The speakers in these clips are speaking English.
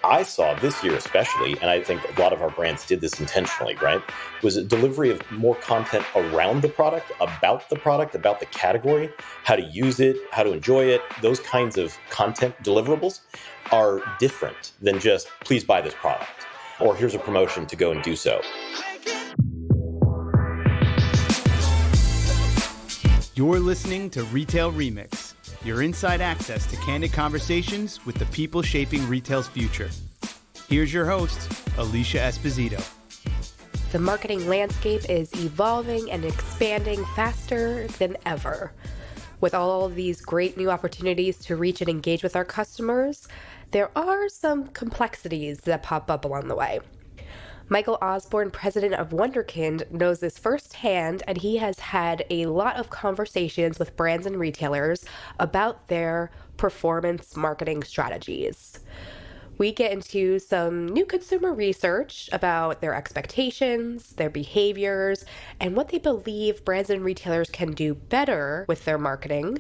I saw this year especially, and I think a lot of our brands did this intentionally, right? Was a delivery of more content around the product, about the category, how to use it, how to enjoy it. Those kinds of content deliverables are different than just, please buy this product, or here's a promotion to go and do so. You're listening to Retail Remix, your inside access to candid conversations with the people shaping retail's future. Here's your host, Alicia Esposito. The marketing landscape is evolving and expanding faster than ever. With all of these great new opportunities to reach and engage with our customers, there are some complexities that pop up along the way. Michael Osborne, president of Wunderkind, knows this firsthand, and he has had a lot of conversations with brands and retailers about their performance marketing strategies. We get into some new consumer research about their expectations, their behaviors, and what they believe brands and retailers can do better with their marketing,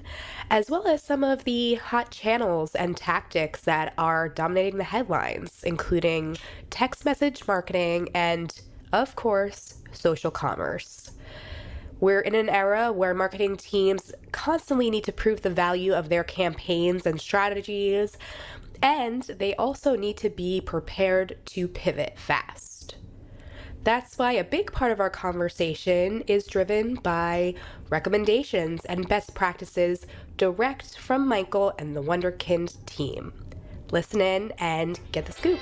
as well as some of the hot channels and tactics that are dominating the headlines, including text message marketing and, of course, social commerce. We're in an era where marketing teams constantly need to prove the value of their campaigns and strategies, and they also need to be prepared to pivot fast. That's why a big part of our conversation is driven by recommendations and best practices direct from Michael and the Wunderkind team. Listen in and get the scoop.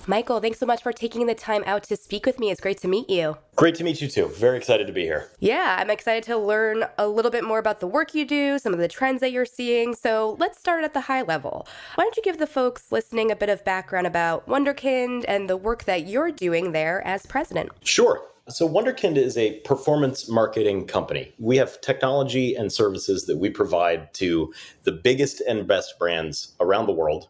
Michael, thanks so much for taking the time out to speak with me. It's great to meet you. Great to meet you too. Very excited to be here. Yeah, I'm excited to learn a little bit more about the work you do, some of the trends that you're seeing. So let's start at the high level. Why don't you give the folks listening a bit of background about Wunderkind and the work that you're doing there as president? Sure. So Wunderkind is a performance marketing company. We have technology and services that we provide to the biggest and best brands around the world,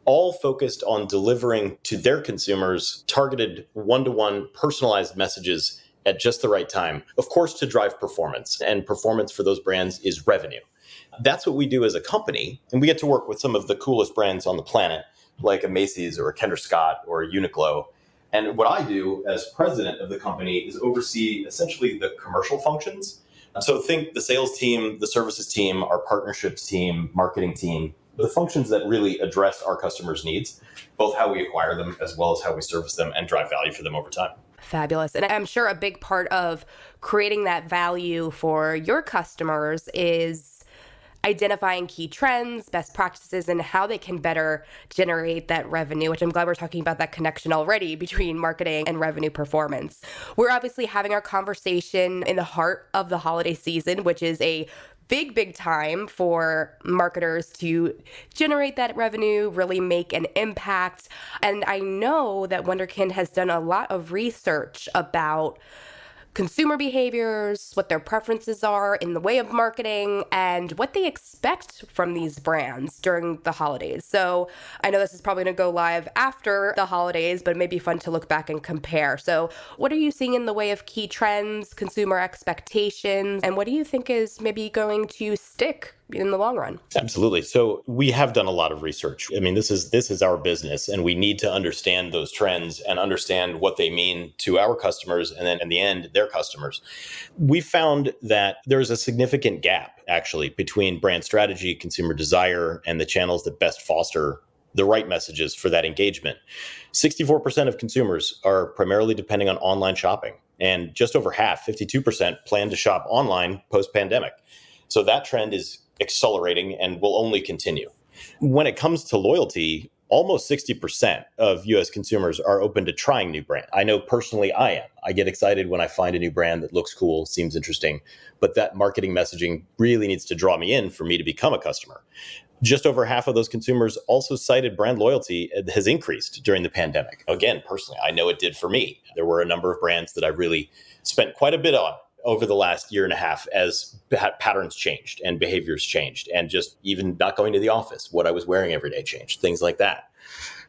all focused on delivering to their consumers targeted one-to-one personalized messages at just the right time, of course, to drive performance. And performance for those brands is revenue. That's what we do as a company. And we get to work with some of the coolest brands on the planet, like a Macy's or a Kendra Scott or a UNIQLO. And what I do as president of the company is oversee essentially the commercial functions. So think the sales team, the services team, our partnerships team, marketing team, the functions that really address our customers' needs, both how we acquire them as well as how we service them and drive value for them over time. Fabulous. And I'm sure a big part of creating that value for your customers is identifying key trends, best practices, and how they can better generate that revenue, which I'm glad we're talking about that connection already between marketing and revenue performance. We're obviously having our conversation in the heart of the holiday season, which is a big time for marketers to generate that revenue, really make an impact. And I know that Wunderkind has done a lot of research about consumer behaviors, what their preferences are in the way of marketing, and what they expect from these brands during the holidays. So I know this is probably going to go live after the holidays, but it may be fun to look back and compare. So what are you seeing in the way of key trends, consumer expectations, and what do you think is maybe going to stick in the long run? Absolutely. So we have done a lot of research. I mean, this is our business, and we need to understand those trends and understand what they mean to our customers and then in the end, their customers. We found that there's a significant gap actually between brand strategy, consumer desire, and the channels that best foster the right messages for that engagement. 64% of consumers are primarily depending on online shopping, and just over half, 52%, plan to shop online post-pandemic. So that trend is accelerating and will only continue. When it comes to loyalty, almost 60% of US consumers are open to trying new brands. I know personally I am. I get excited when I find a new brand that looks cool, seems interesting, but that marketing messaging really needs to draw me in for me to become a customer. Just over half of those consumers also cited brand loyalty has increased during the pandemic. Again, personally, I know it did for me. There were a number of brands that I really spent quite a bit on over the last year and a half as patterns changed and behaviors changed, and just even not going to the office, what I was wearing every day changed, things like that.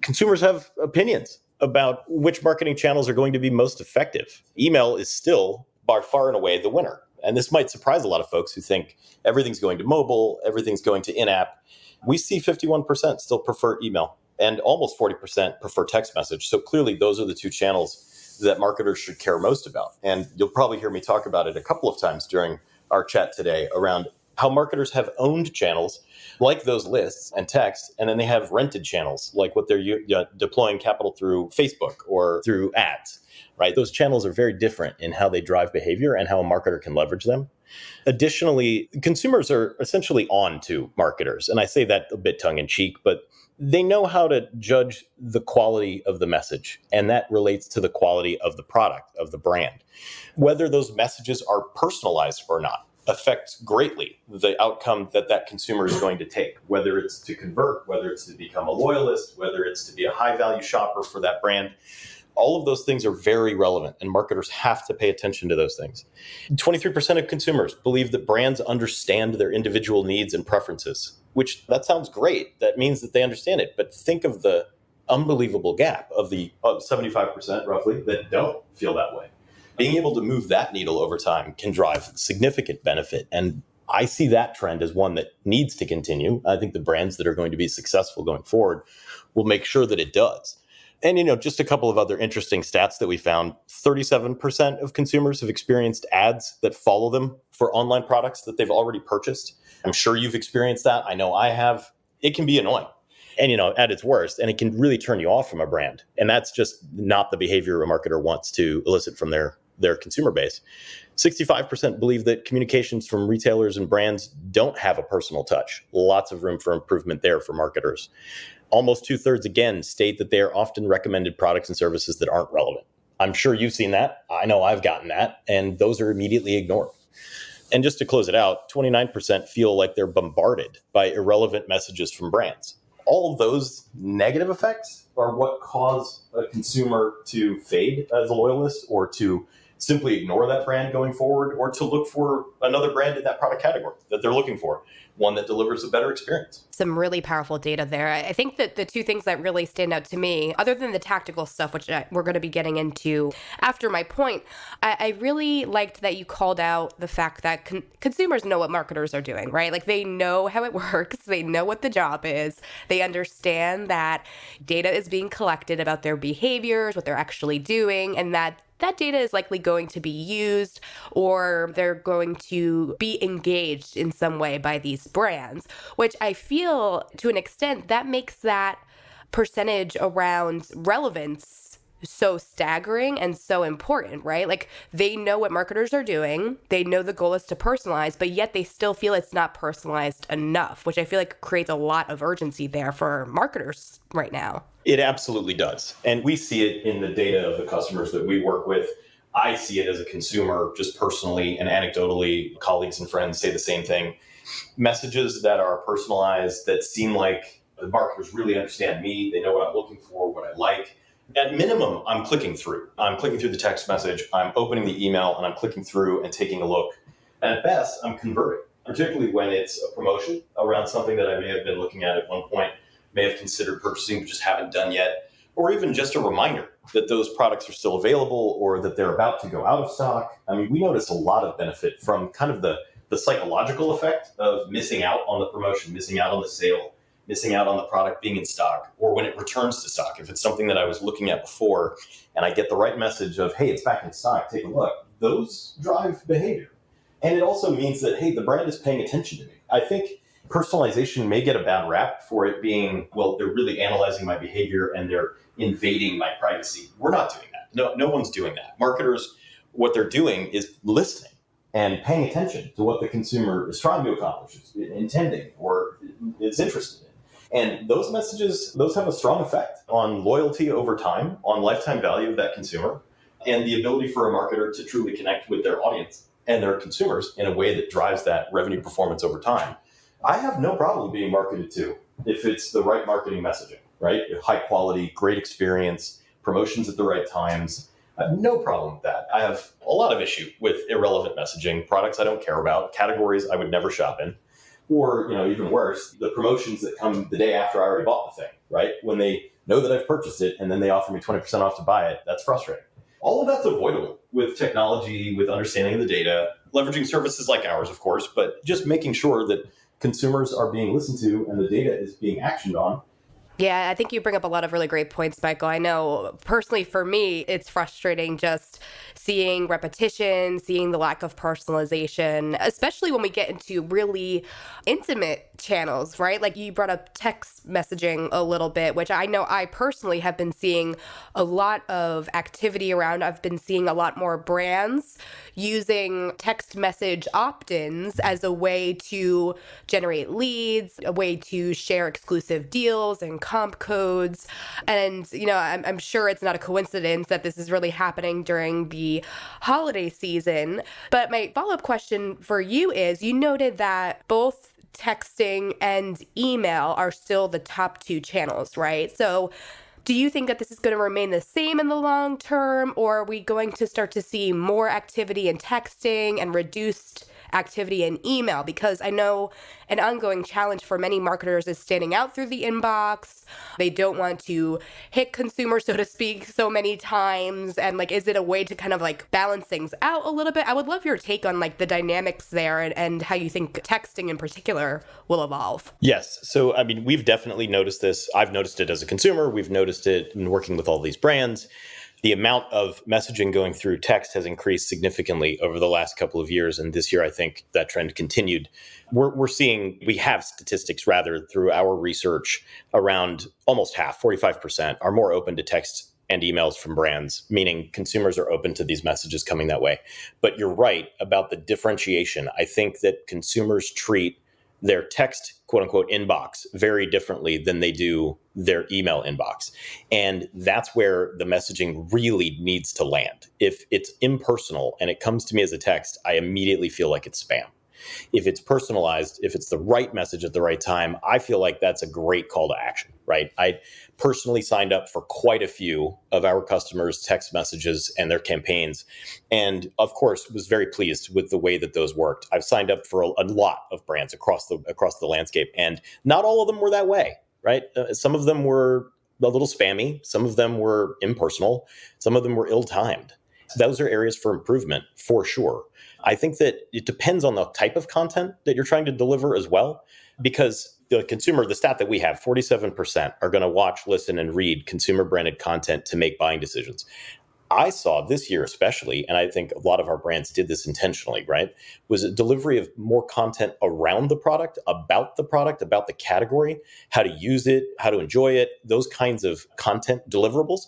Consumers have opinions about which marketing channels are going to be most effective. Email is still by far and away the winner. And this might surprise a lot of folks who think everything's going to mobile, everything's going to in-app. we see 51% still prefer email and almost 40% prefer text message. So clearly those are the two channels that marketers should care most about. And you'll probably hear me talk about it a couple of times during our chat today around how marketers have owned channels like those lists and text, and then they have rented channels like what they're deploying capital through Facebook or through ads, right? Those channels are very different in how they drive behavior and how a marketer can leverage them. Additionally, consumers are essentially on to marketers. And I say that a bit tongue in cheek, but they know how to judge the quality of the message. And that relates to the quality of the product, of the brand. Whether those messages are personalized or not affects greatly the outcome that consumer is going to take, whether it's to convert, whether it's to become a loyalist, whether it's to be a high value shopper for that brand. All of those things are very relevant, and marketers have to pay attention to those things. 23% of consumers believe that brands understand their individual needs and preferences, which that sounds great. That means that they understand it. But think of the unbelievable gap of the 75% roughly that don't feel that way. Being able to move that needle over time can drive significant benefit. And I see that trend as one that needs to continue. I think the brands that are going to be successful going forward will make sure that it does. And, just a couple of other interesting stats that we found. 37% of consumers have experienced ads that follow them for online products that they've already purchased. I'm sure you've experienced that. I know I have. It can be annoying. And, at its worst, and it can really turn you off from a brand. And that's just not the behavior a marketer wants to elicit from their consumer base. 65% believe that communications from retailers and brands don't have a personal touch. Lots of room for improvement there for marketers. Almost 2/3 again state that they are often recommended products and services that aren't relevant. I'm sure you've seen that. I know I've gotten that, and those are immediately ignored. And just to close it out, 29% feel like they're bombarded by irrelevant messages from brands. All of those negative effects are what cause a consumer to fade as a loyalist, or to simply ignore that brand going forward, or to look for another brand in that product category that they're looking for, one that delivers a better experience. Some really powerful data there. I think that the two things that really stand out to me, other than the tactical stuff, which we're going to be getting into after my point, I really liked that you called out the fact that consumers know what marketers are doing, right? Like, they know how it works. They know what the job is. They understand that data is being collected about their behaviors, what they're actually doing, and that data is likely going to be used, or they're going to be engaged in some way by these brands, which I feel to an extent that makes that percentage around relevance so staggering and so important, right? Like, they know what marketers are doing. They know the goal is to personalize, but yet they still feel it's not personalized enough, which I feel like creates a lot of urgency there for marketers right now. It absolutely does. And we see it in the data of the customers that we work with. I see it as a consumer, just personally and anecdotally. Colleagues and friends say the same thing. Messages that are personalized, that seem like the marketers really understand me. They know what I'm looking for, what I like. At minimum, I'm clicking through. I'm clicking through the text message. I'm opening the email, and I'm clicking through and taking a look. And at best, I'm converting, particularly when it's a promotion around something that I may have been looking at one point, may have considered purchasing, but just haven't done yet, or even just a reminder that those products are still available or that they're about to go out of stock. I mean, we notice a lot of benefit from kind of the psychological effect of missing out on the promotion, missing out on the sale, missing out on the product being in stock, or when it returns to stock. If it's something that I was looking at before and I get the right message of, hey, it's back in stock, take a look, those drive behavior. And it also means that, hey, the brand is paying attention to me. I think personalization may get a bad rap for it being, well, they're really analyzing my behavior and they're invading my privacy. We're not doing that. No one's doing that. Marketers, what they're doing is listening and paying attention to what the consumer is trying to accomplish, is intending, or is interested in. And those messages, those have a strong effect on loyalty over time, on lifetime value of that consumer, and the ability for a marketer to truly connect with their audience and their consumers in a way that drives that revenue performance over time. I have no problem being marketed to if it's the right marketing messaging, right? High quality, great experience, promotions at the right times. I have no problem with that. I have a lot of issue with irrelevant messaging, products I don't care about, categories I would never shop in, or, even worse, the promotions that come the day after I already bought the thing, right? When they know that I've purchased it and then they offer me 20% off to buy it, that's frustrating. All of that's avoidable with technology, with understanding the data, leveraging services like ours, of course, but just making sure that consumers are being listened to and the data is being actioned on. Yeah, I think you bring up a lot of really great points, Michael. I know personally for me, it's frustrating just seeing repetition, seeing the lack of personalization, especially when we get into really intimate channels, right? Like you brought up text messaging a little bit, which I know I personally have been seeing a lot of activity around. I've been seeing a lot more brands using text message opt-ins as a way to generate leads, a way to share exclusive deals and comp codes. And, I'm sure it's not a coincidence that this is really happening during the holiday season. But my follow-up question for you is, you noted that both texting and email are still the top two channels, right? So do you think that this is going to remain the same in the long term, or are we going to start to see more activity in texting and reduced activity in email? Because I know an ongoing challenge for many marketers is standing out through the inbox. They don't want to hit consumers, so to speak, so many times. And is it a way to kind of balance things out a little bit? I would love your take on the dynamics there and how you think texting in particular will evolve. Yes. So, we've definitely noticed this. I've noticed it as a consumer. We've noticed it in working with all these brands. The amount of messaging going through text has increased significantly over the last couple of years. And this year, I think that trend continued. We have statistics rather through our research around almost half, 45%, are more open to text and emails from brands, meaning consumers are open to these messages coming that way. But you're right about the differentiation. I think that consumers treat their text, quote unquote, inbox very differently than they do their email inbox. And that's where the messaging really needs to land. If it's impersonal and it comes to me as a text, I immediately feel like it's spam. If it's personalized, if it's the right message at the right time, I feel like that's a great call to action, right? I personally signed up for quite a few of our customers' text messages and their campaigns. And of course, was very pleased with the way that those worked. I've signed up for a lot of brands across the landscape, and not all of them were that way, right? Some of them were a little spammy. Some of them were impersonal. Some of them were ill-timed. Those are areas for improvement for sure. I think that it depends on the type of content that you're trying to deliver as well, because the consumer, the stat that we have, 47% are going to watch, listen, and read consumer branded content to make buying decisions. I saw this year especially, and I think a lot of our brands did this intentionally, right, was a delivery of more content around the product, about the category, how to use it, how to enjoy it. Those kinds of content deliverables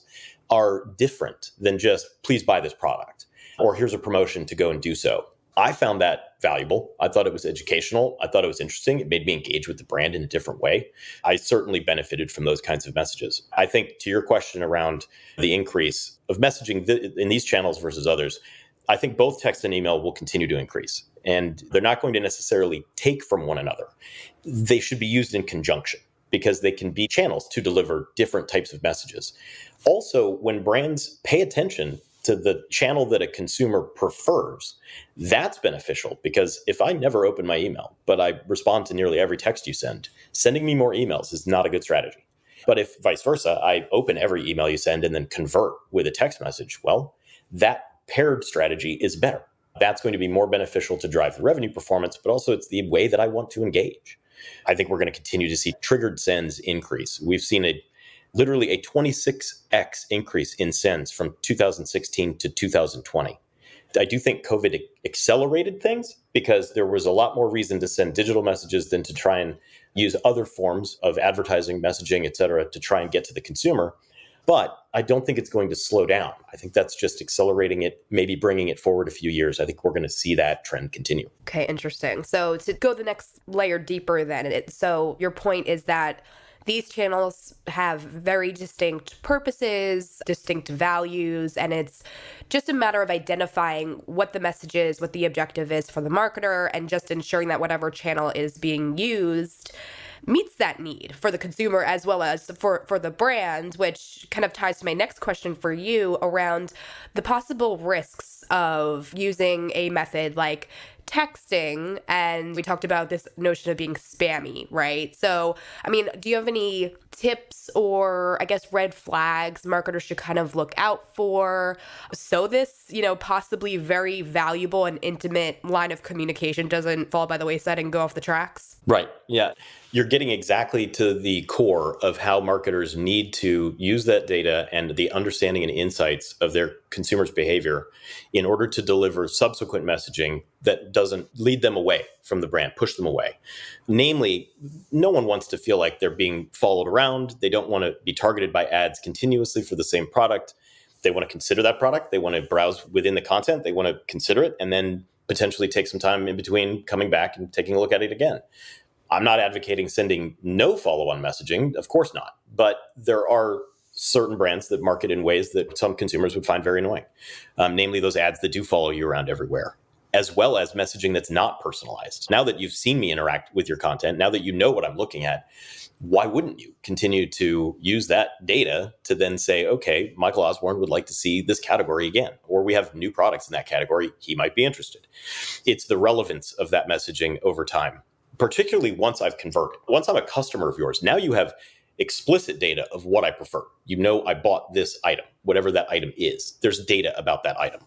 are different than just, please buy this product, or here's a promotion to go and do so. I found that valuable. I thought it was educational. I thought it was interesting. It made me engage with the brand in a different way. I certainly benefited from those kinds of messages. I think to your question around the increase of messaging in these channels versus others, I think both text and email will continue to increase. And they're not going to necessarily take from one another. They should be used in conjunction, because they can be channels to deliver different types of messages. Also, when brands pay attention to the channel that a consumer prefers, that's beneficial, because if I never open my email, but I respond to nearly every text you send, sending me more emails is not a good strategy. But if vice versa, I open every email you send and then convert with a text message, well, that paired strategy is better. That's going to be more beneficial to drive the revenue performance, but also it's the way that I want to engage. I think we're going to continue to see triggered sends increase. We've seen literally a 26x increase in sends from 2016 to 2020. I do think COVID accelerated things, because there was a lot more reason to send digital messages than to try and use other forms of advertising, messaging, et cetera, to try and get to the consumer. But I don't think it's going to slow down. I think that's just accelerating it, maybe bringing it forward a few years. I think we're going to see that trend continue. Okay, interesting. So to go the next layer deeper then, so your point is that these channels have very distinct purposes, distinct values, and it's just a matter of identifying what the message is, what the objective is for the marketer, and just ensuring that whatever channel is being used meets that need for the consumer as well as for the brand, which kind of ties to my next question for you around the possible risks of using a method like texting, and we talked about this notion of being spammy, right? So, I mean, do you have any tips or I guess red flags marketers should kind of look out for so this, possibly very valuable and intimate line of communication doesn't fall by the wayside and go off the tracks? Right. Yeah. You're getting exactly to the core of how marketers need to use that data and the understanding and insights of their consumers' behavior in order to deliver subsequent messaging that doesn't lead them away from the brand, push them away. Namely, no one wants to feel like they're being followed around. They don't want to be targeted by ads continuously for the same product. They want to consider that product. They want to browse within the content. They want to consider it and then potentially take some time in between coming back and taking a look at it again. I'm not advocating sending no follow-on messaging, of course not. But there are certain brands that market in ways that some consumers would find very annoying, namely those ads that do follow you around everywhere, as well as messaging that's not personalized. Now that you've seen me interact with your content, now that you know what I'm looking at, why wouldn't you continue to use that data to then say, okay, Michael Osborne would like to see this category again, or we have new products in that category. He might be interested. It's the relevance of that messaging over time, particularly once I've converted. Once I'm a customer of yours, now you have explicit data of what I prefer. I bought this item, whatever that item is. There's data about that item.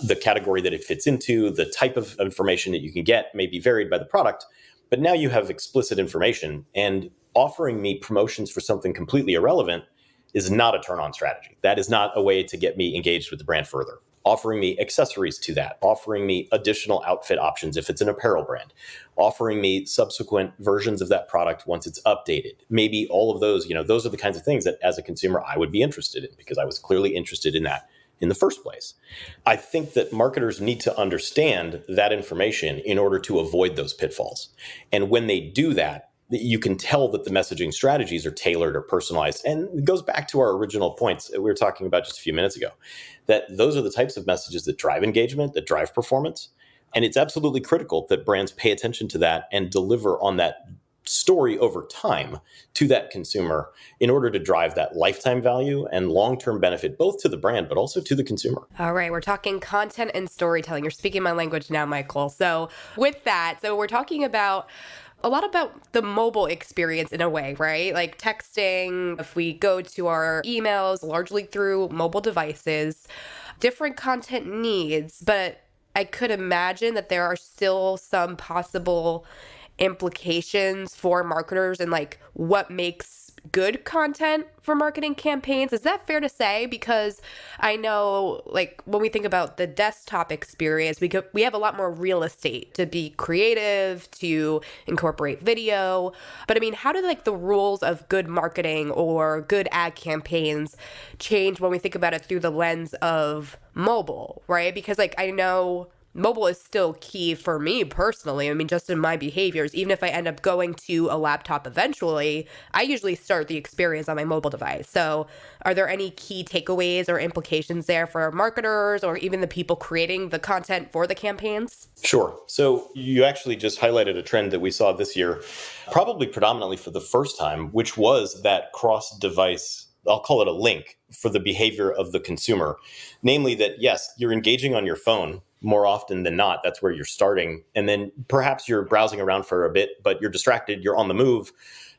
The category that it fits into, the type of information that you can get may be varied by the product, but now you have explicit information, and offering me promotions for something completely irrelevant is not a turn-on strategy. That is not a way to get me engaged with the brand further. Offering me accessories to that, offering me additional outfit options if it's an apparel brand, offering me subsequent versions of that product once it's updated. Maybe all of those, those are the kinds of things that as a consumer I would be interested in because I was clearly interested in that in the first place. I think that marketers need to understand that information in order to avoid those pitfalls. And when they do that, you can tell that the messaging strategies are tailored or personalized. And it goes back to our original points that we were talking about just a few minutes ago, that those are the types of messages that drive engagement, that drive performance. And it's absolutely critical that brands pay attention to that and deliver on that story over time to that consumer in order to drive that lifetime value and long-term benefit, both to the brand, but also to the consumer. All right. We're talking content and storytelling. You're speaking my language now, Michael. So with that, we're talking about a lot about the mobile experience in a way, right? Like texting, if we go to our emails largely through mobile devices, different content needs, but I could imagine that there are still some possible implications for marketers and like what makes good content for marketing campaigns. Is that fair to say? Because I know like when we think about the desktop experience, we have a lot more real estate to be creative, to incorporate video. But I mean, how do like the rules of good marketing or good ad campaigns change when we think about it through the lens of mobile, right? Because like I know mobile is still key for me personally. I mean, just in my behaviors, even if I end up going to a laptop eventually, I usually start the experience on my mobile device. So are there any key takeaways or implications there for marketers or even the people creating the content for the campaigns? Sure. So you actually just highlighted a trend that we saw this year, probably predominantly for the first time, which was that cross-device, I'll call it a link for the behavior of the consumer. Namely that, yes, you're engaging on your phone more often than not. That's where you're starting. And then perhaps you're browsing around for a bit, but you're distracted, you're on the move,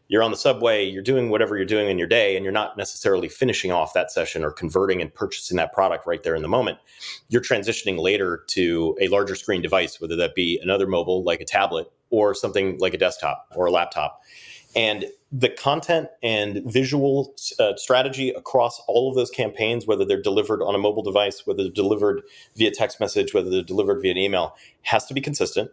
you're on the subway, you're doing whatever you're doing in your day, and you're not necessarily finishing off that session or converting and purchasing that product right there in the moment. You're transitioning later to a larger screen device, whether that be another mobile like a tablet or something like a desktop or a laptop. And the content and visual strategy across all of those campaigns, whether they're delivered on a mobile device, whether they're delivered via text message, whether they're delivered via an email, has to be consistent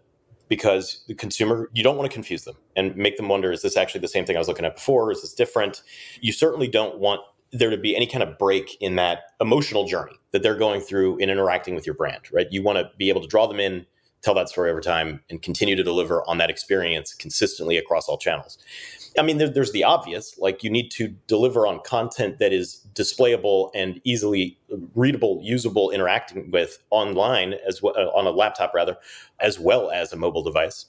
because the consumer, you don't want to confuse them and make them wonder, is this actually the same thing I was looking at before? Is this different? You certainly don't want there to be any kind of break in that emotional journey that they're going through in interacting with your brand, right? You want to be able to draw them in, tell that story over time, and continue to deliver on that experience consistently across all channels. I mean, there's the obvious, like you need to deliver on content that is displayable and easily readable, usable, interacting with online as well, on a laptop rather, as well as a mobile device.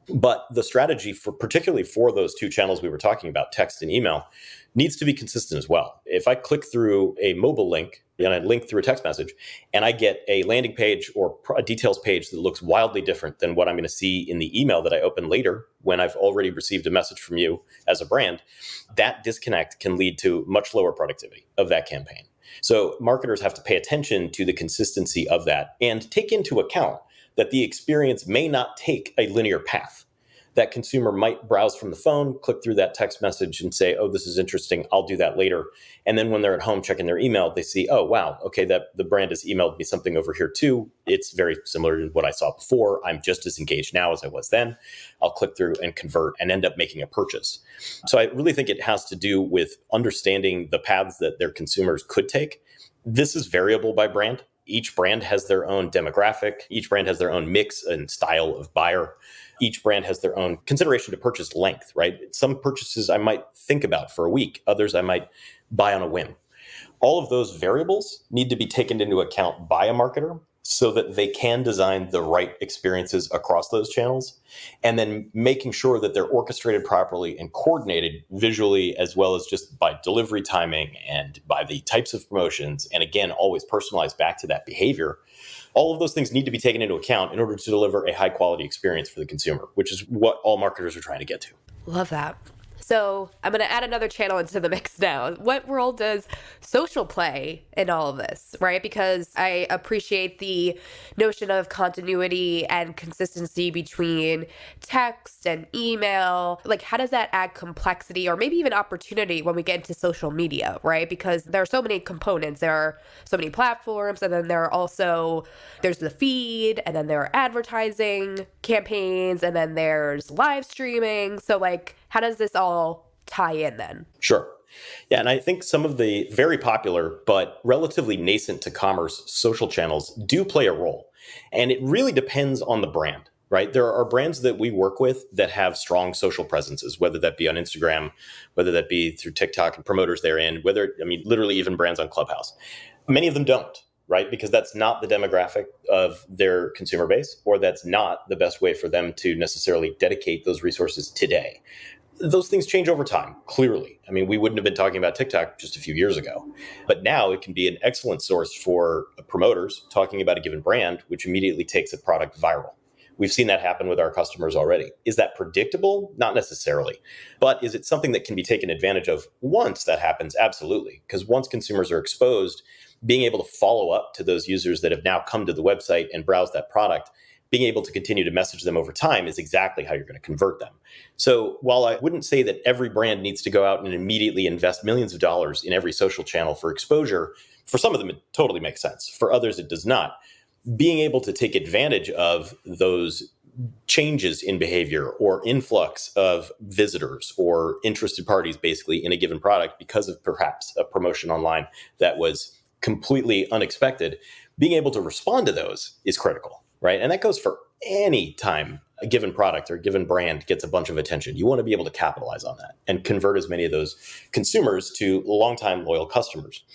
But the strategy for particularly for those two channels we were talking about, text and email, needs to be consistent as well. If I click through a mobile link and I link through a text message and I get a landing page or a details page that looks wildly different than what I'm going to see in the email that I open later when I've already received a message from you as a brand, that disconnect can lead to much lower productivity of that campaign. So marketers have to pay attention to the consistency of that and take into account that the experience may not take a linear path. That consumer might browse from the phone, click through that text message and say, oh, this is interesting, I'll do that later. And then when they're at home checking their email, they see, oh, wow, okay, that the brand has emailed me something over here too. It's very similar to what I saw before. I'm just as engaged now as I was then. I'll click through and convert and end up making a purchase. So I really think it has to do with understanding the paths that their consumers could take. This is variable by brand. Each brand has their own demographic. Each brand has their own mix and style of buyer. Each brand has their own consideration to purchase length, right? Some purchases I might think about for a week. Others I might buy on a whim. All of those variables need to be taken into account by a marketer so that they can design the right experiences across those channels, and then making sure that they're orchestrated properly and coordinated visually, as well as just by delivery timing and by the types of promotions. And again, always personalized back to that behavior. All of those things need to be taken into account in order to deliver a high quality experience for the consumer, which is what all marketers are trying to get to. Love that. So I'm going to add another channel into the mix now. What role does social play in all of this, right? Because I appreciate the notion of continuity and consistency between text and email. Like, how does that add complexity or maybe even opportunity when we get into social media, right? Because there are so many components. There are so many platforms, and then there's the feed, and then there are advertising campaigns, and then there's live streaming. So like, how does this all tie in then? Sure. Yeah, and I think some of the very popular but relatively nascent to commerce social channels do play a role. And it really depends on the brand, right? There are brands that we work with that have strong social presences, whether that be on Instagram, whether that be through TikTok and promoters therein, literally even brands on Clubhouse. Many of them don't, right? Because that's not the demographic of their consumer base, or that's not the best way for them to necessarily dedicate those resources today. Those things change over time, clearly. I mean, we wouldn't have been talking about TikTok just a few years ago. But now it can be an excellent source for promoters talking about a given brand, which immediately takes a product viral. We've seen that happen with our customers already. Is that predictable? Not necessarily. But is it something that can be taken advantage of once that happens? Absolutely. Because once consumers are exposed, being able to follow up to those users that have now come to the website and browse that product, being able to continue to message them over time is exactly how you're going to convert them. So while I wouldn't say that every brand needs to go out and immediately invest millions of dollars in every social channel for exposure, for some of them, it totally makes sense. For others, it does not. Being able to take advantage of those changes in behavior or influx of visitors or interested parties basically in a given product because of perhaps a promotion online that was completely unexpected, being able to respond to those is critical. Right. And that goes for any time a given product or a given brand gets a bunch of attention. You want to be able to capitalize on that and convert as many of those consumers to longtime loyal customers.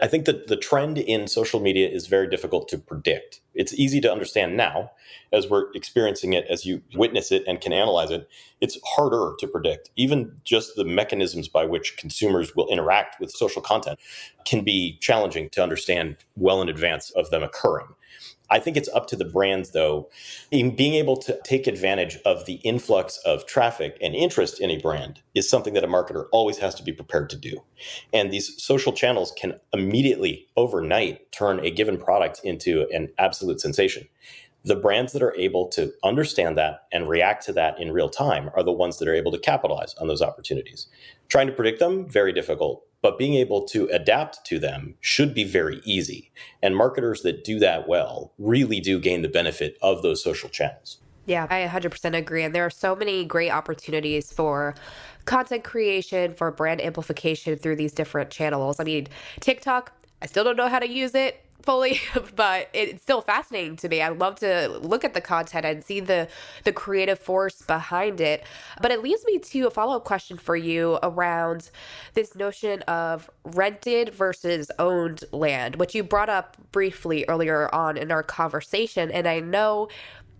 I think that the trend in social media is very difficult to predict. It's easy to understand now as we're experiencing it, as you witness it and can analyze it. It's harder to predict. Even just the mechanisms by which consumers will interact with social content can be challenging to understand well in advance of them occurring. I think it's up to the brands, though, in being able to take advantage of the influx of traffic and interest in a brand is something that a marketer always has to be prepared to do. And these social channels can immediately, overnight, turn a given product into an absolute sensation. The brands that are able to understand that and react to that in real time are the ones that are able to capitalize on those opportunities. Trying to predict them, very difficult. But being able to adapt to them should be very easy. And marketers that do that well really do gain the benefit of those social channels. Yeah, I 100% agree. And there are so many great opportunities for content creation, for brand amplification through these different channels. I mean, TikTok, I still don't know how to use it fully, but it's still fascinating to me. I love to look at the content and see the creative force behind it. But it leads me to a follow-up question for you around this notion of rented versus owned land, which you brought up briefly earlier on in our conversation. And I know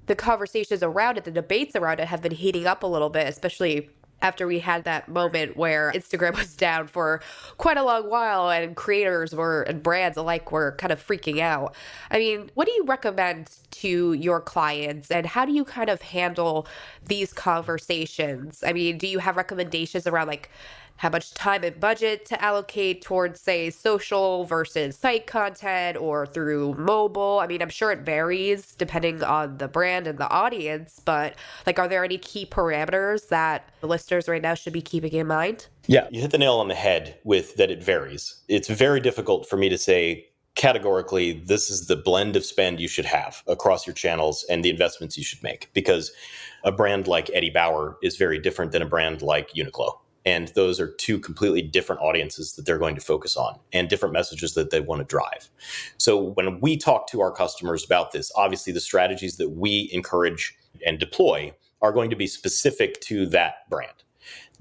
the conversations around it, the debates around it have been heating up a little bit, especially after we had that moment where Instagram was down for quite a long while and creators and brands alike were kind of freaking out. I mean, what do you recommend to your clients and how do you kind of handle these conversations? I mean, do you have recommendations around like how much time and budget to allocate towards, say, social versus site content or through mobile? I mean, I'm sure it varies depending on the brand and the audience, but like, are there any key parameters that the listeners right now should be keeping in mind? Yeah, you hit the nail on the head with that it varies. It's very difficult for me to say categorically, this is the blend of spend you should have across your channels and the investments you should make, because a brand like Eddie Bauer is very different than a brand like UNIQLO. And those are two completely different audiences that they're going to focus on and different messages that they want to drive. So when we talk to our customers about this, obviously the strategies that we encourage and deploy are going to be specific to that brand.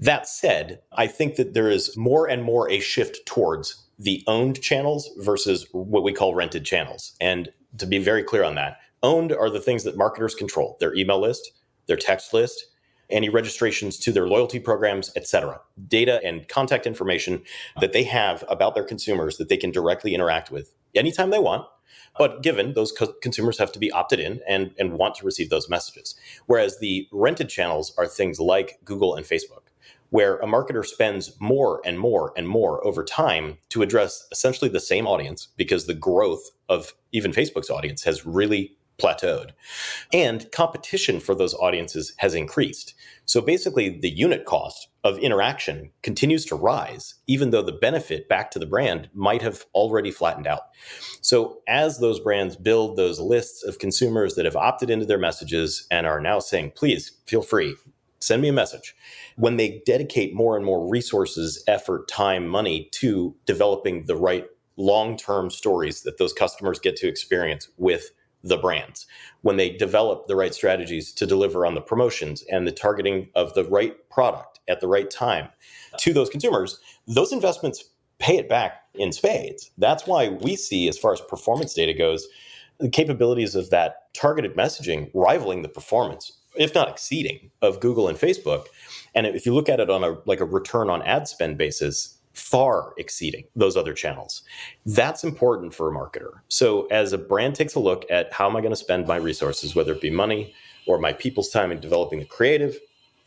That said, I think that there is more and more a shift towards the owned channels versus what we call rented channels. And to be very clear on that, owned are the things that marketers control: their email list, their text list, any registrations to their loyalty programs, et cetera. Data and contact information that they have about their consumers that they can directly interact with anytime they want. But given those consumers have to be opted in and want to receive those messages. Whereas the rented channels are things like Google and Facebook, where a marketer spends more and more and more over time to address essentially the same audience, because the growth of even Facebook's audience has really plateaued. And competition for those audiences has increased. So basically, the unit cost of interaction continues to rise, even though the benefit back to the brand might have already flattened out. So as those brands build those lists of consumers that have opted into their messages and are now saying, please feel free, send me a message. When they dedicate more and more resources, effort, time, money to developing the right long-term stories that those customers get to experience with the brands, when they develop the right strategies to deliver on the promotions and the targeting of the right product at the right time to those consumers, those investments pay it back in spades. That's why we see, as far as performance data goes, the capabilities of that targeted messaging rivaling the performance, if not exceeding, of Google and Facebook. And if you look at it on a return on ad spend basis, far exceeding those other channels. That's important for a marketer. So as a brand takes a look at how am I going to spend my resources, whether it be money or my people's time in developing a creative,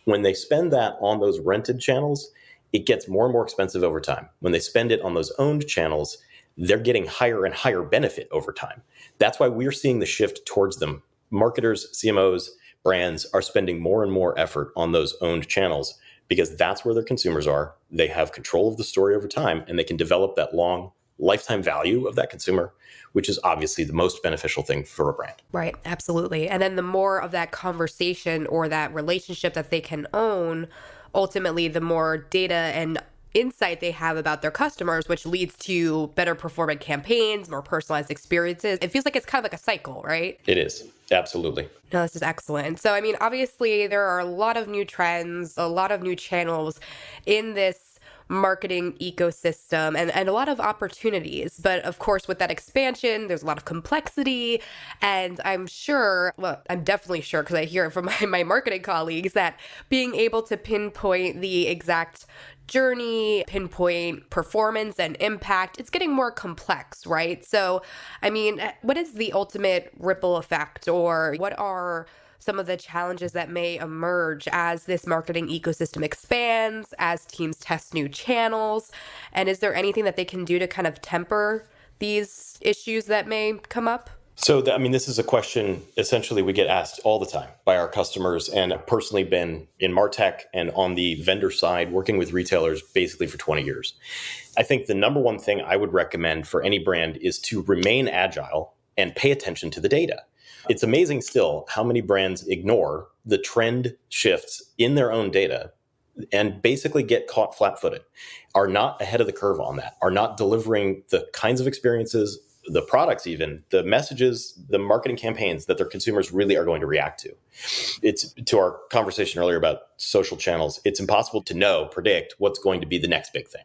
when they spend that on those rented channels, it gets more and more expensive over time. When they spend it on those owned channels, they're getting higher and higher benefit over time. That's why we're seeing the shift towards them. Marketers, CMOs, brands are spending more and more effort on those owned channels, because that's where their consumers are. They have control of the story over time, and they can develop that long lifetime value of that consumer, which is obviously the most beneficial thing for a brand. Right, absolutely. And then the more of that conversation or that relationship that they can own, ultimately, the more data and insight they have about their customers, which leads to better performing campaigns, more personalized experiences. It feels like it's kind of like a cycle, right? It is. Absolutely. No, this is excellent. So, I mean, obviously, there are a lot of new trends, a lot of new channels in this marketing ecosystem and a lot of opportunities. But of course, with that expansion, there's a lot of complexity. And I'm definitely sure, because I hear it from my marketing colleagues, that being able to pinpoint the exact journey, pinpoint performance and impact, it's getting more complex, right? So, I mean, what is the ultimate ripple effect, or what are some of the challenges that may emerge as this marketing ecosystem expands, as teams test new channels? And is there anything that they can do to kind of temper these issues that may come up? So, this is a question essentially we get asked all the time by our customers. And I've personally been in MarTech and on the vendor side working with retailers basically for 20 years. I think the number one thing I would recommend for any brand is to remain agile and pay attention to the data. It's amazing still how many brands ignore the trend shifts in their own data and basically get caught flat-footed, are not ahead of the curve on that, are not delivering the kinds of experiences, the products even, the messages, the marketing campaigns that their consumers really are going to react to. It's to our conversation earlier about social channels. It's impossible to predict what's going to be the next big thing.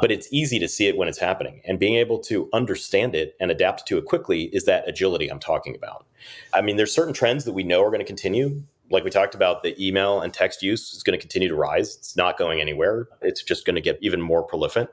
But it's easy to see it when it's happening. And being able to understand it and adapt to it quickly is that agility I'm talking about. I mean, there's certain trends that we know are going to continue. Like we talked about, the email and text use is going to continue to rise. It's not going anywhere. It's just going to get even more prolific.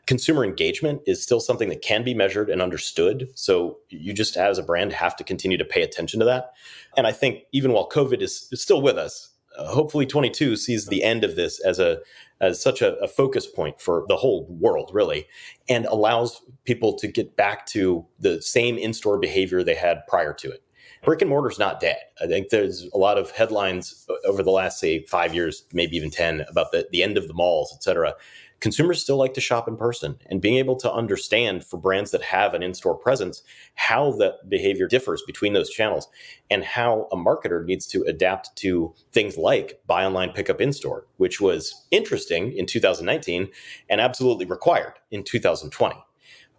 Consumer engagement is still something that can be measured and understood. So you just, as a brand, have to continue to pay attention to that. And I think even while COVID is still with us, hopefully 22 sees the end of this as such a focus point for the whole world, really, and allows people to get back to the same in-store behavior they had prior to it. Brick and mortar is not dead. I think there's a lot of headlines over the last, say, 5 years, maybe even 10, about the end of the malls, et cetera. Consumers still like to shop in person, and being able to understand for brands that have an in-store presence how that behavior differs between those channels and how a marketer needs to adapt to things like buy online, pick up in store, which was interesting in 2019 and absolutely required in 2020.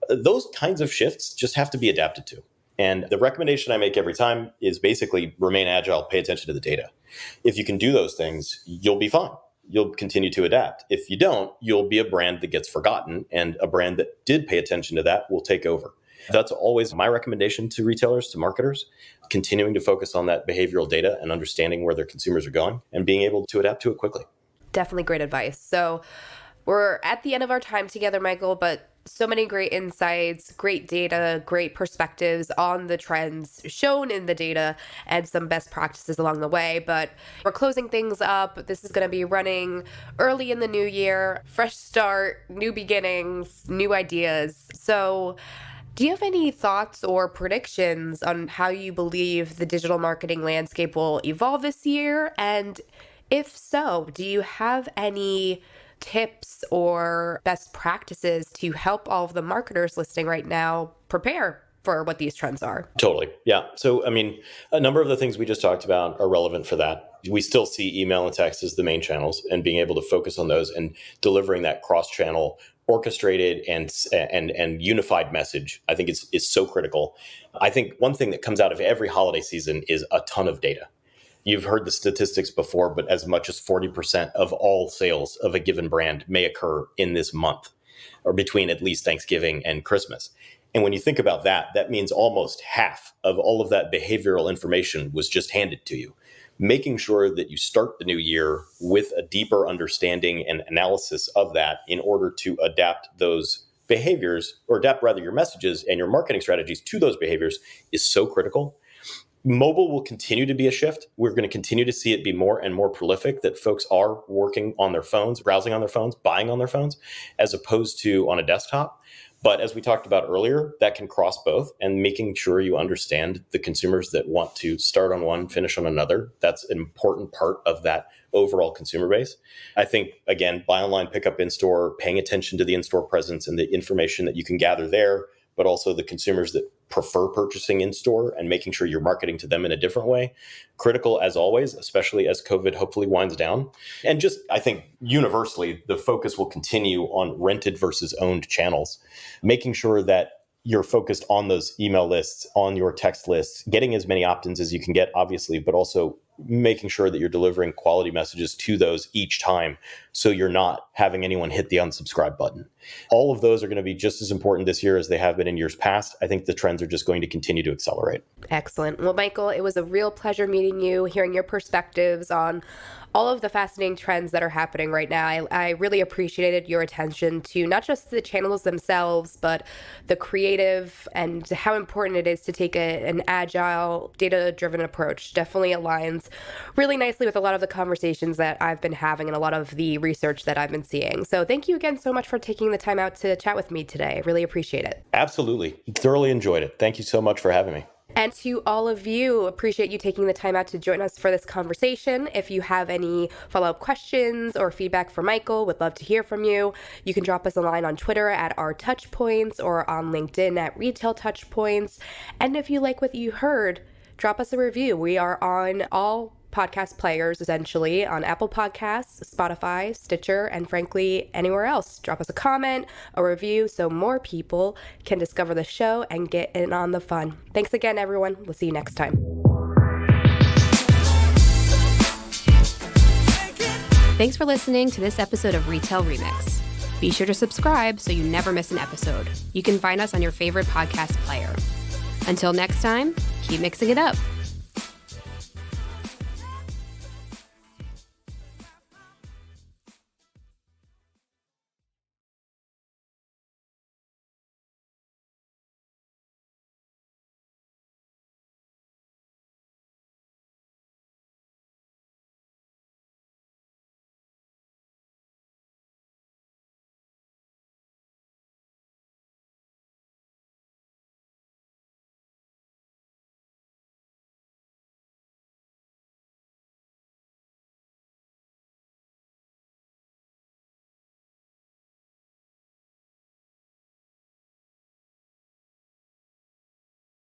Those kinds of shifts just have to be adapted to. And the recommendation I make every time is basically remain agile, pay attention to the data. If you can do those things, you'll be fine. You'll continue to adapt. If you don't, you'll be a brand that gets forgotten, and a brand that did pay attention to that will take over. That's always my recommendation to retailers, to marketers, continuing to focus on that behavioral data and understanding where their consumers are going and being able to adapt to it quickly. Definitely great advice. So we're at the end of our time together, Michael, but so many great insights, great data, great perspectives on the trends shown in the data, and some best practices along the way. But we're closing things up. This is going to be running early in the new year. Fresh start, new beginnings, new ideas. So do you have any thoughts or predictions on how you believe the digital marketing landscape will evolve this year? And if so, do you have any tips or best practices to help all of the marketers listening right now prepare for what these trends are? Totally. Yeah. So, I mean, a number of the things we just talked about are relevant for that. We still see email and text as the main channels, and being able to focus on those and delivering that cross-channel orchestrated and unified message, I think is so critical. I think one thing that comes out of every holiday season is a ton of data. You've heard the statistics before, but as much as 40% of all sales of a given brand may occur in this month, or between at least Thanksgiving and Christmas. And when you think about that, that means almost half of all of that behavioral information was just handed to you. Making sure that you start the new year with a deeper understanding and analysis of that in order to adapt those behaviors, or adapt rather your messages and your marketing strategies to those behaviors, is so critical. Mobile will continue to be a shift. We're going to continue to see it be more and more prolific, that folks are working on their phones, browsing on their phones, buying on their phones, as opposed to on a desktop. But as we talked about earlier, that can cross both, and making sure you understand the consumers that want to start on one, finish on another. That's an important part of that overall consumer base. I think, again, buy online, pick up in store, paying attention to the in-store presence and the information that you can gather there, but also the consumers that prefer purchasing in store and making sure you're marketing to them in a different way. Critical as always, especially as COVID hopefully winds down. And just, I think universally, the focus will continue on rented versus owned channels, making sure that you're focused on those email lists, on your text lists, getting as many opt-ins as you can get, obviously, but also making sure that you're delivering quality messages to those each time, so you're not having anyone hit the unsubscribe button. All of those are going to be just as important this year as they have been in years past. I think the trends are just going to continue to accelerate. Excellent. Well, Michael, it was a real pleasure meeting you, hearing your perspectives on all of the fascinating trends that are happening right now. I really appreciated your attention to not just the channels themselves, but the creative, and how important it is to take an agile, data-driven approach. Definitely aligns really nicely with a lot of the conversations that I've been having and a lot of the research that I've been seeing. So thank you again so much for taking the time out to chat with me today. I really appreciate it. Absolutely. Thoroughly enjoyed it. Thank you so much for having me. And to all of you, appreciate you taking the time out to join us for this conversation. If you have any follow-up questions or feedback for Michael, would love to hear from you. You can drop us a line on Twitter at our Touchpoints, or on LinkedIn at Retail Touchpoints. And if you like what you heard, drop us a review. We are on all podcast players, essentially, on Apple Podcasts, Spotify, Stitcher, and frankly, anywhere else. Drop us a comment, a review, so more people can discover the show and get in on the fun. Thanks again, everyone. We'll see you next time. Thanks for listening to this episode of Retail Remix. Be sure to subscribe so you never miss an episode. You can find us on your favorite podcast player. Until next time, keep mixing it up.